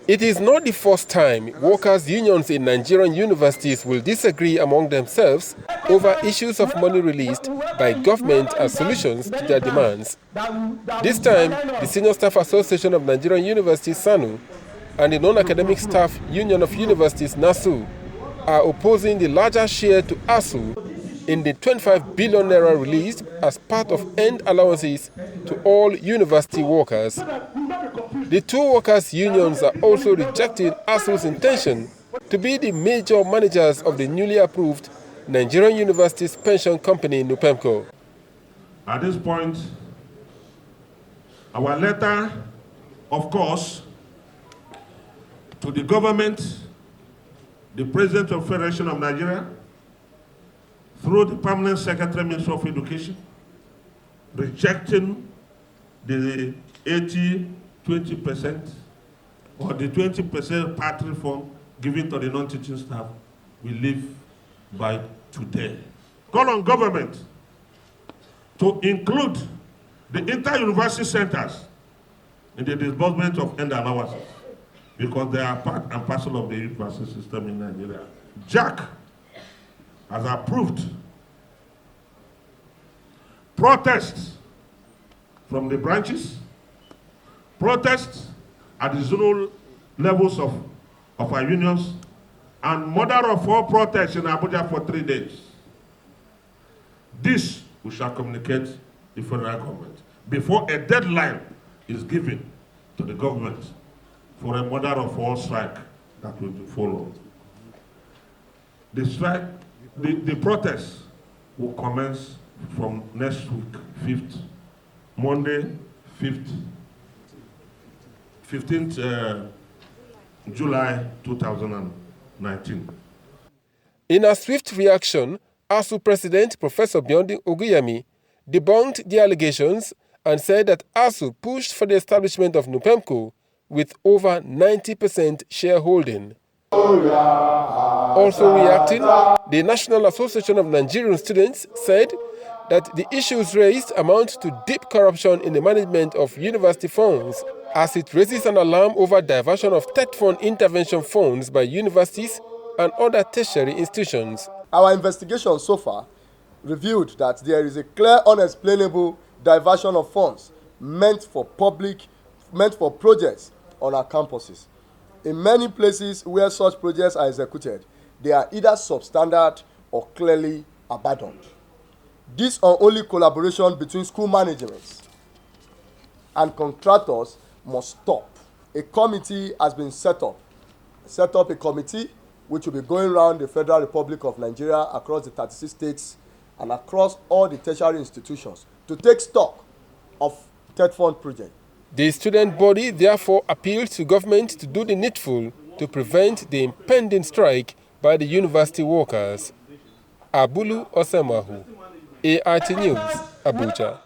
It is not the first time workers' unions in Nigerian universities will disagree among themselves over issues of money released by government as solutions to their demands. This time, the Senior Staff Association of Nigerian Universities, Ssanu, and the Non-Academic Staff Union of Universities, NASU, are opposing the larger share to ASUU in the 25 billion naira released as part of end allowances to all university workers. The two workers' unions are also rejecting ASUU's intention to be the major managers of the newly approved Nigerian Universities pension company, NUPEMCO. At this point, our letter, of course, to the government, the President of the Federation of Nigeria, through the Permanent Secretary, Minister of Education, rejecting the 20% or the 20% part reform given to the non-teaching staff, we live by today. Call on government to include the inter-university centers in the disbursement of end allowances because they are part and parcel of the university system in Nigeria. JAC has approved protests from the branches, protests at the zonal levels of our unions, and mother of all protests in Abuja for 3 days. This we shall communicate to the federal government before a deadline is given to the government for a mother of all strike that will follow. The strike, the protests will commence from next week, Monday, 15th July 2019. In a swift reaction, ASUU President Professor Biondi Oguyemi debunked the allegations and said that ASUU pushed for the establishment of NUPEMCO with over 90% shareholding. Also reacting, the National Association of Nigerian Students said that the issues raised amount to deep corruption in the management of university funds, as it raises an alarm over diversion of Tetfund intervention funds by universities and other tertiary institutions. Our investigation so far revealed that there is a clear, unexplainable diversion of funds meant for projects on our campuses. In many places where such projects are executed, they are either substandard or clearly abandoned. This unholy collaboration between school managements and contractors must stop. A committee has been set up a committee which will be going around the Federal Republic of Nigeria across the 36 states and across all the tertiary institutions to take stock of Tetfund project. The student body therefore appealed to government to do the needful to prevent the impending strike by the university workers. Abulu, ART News, Abuja.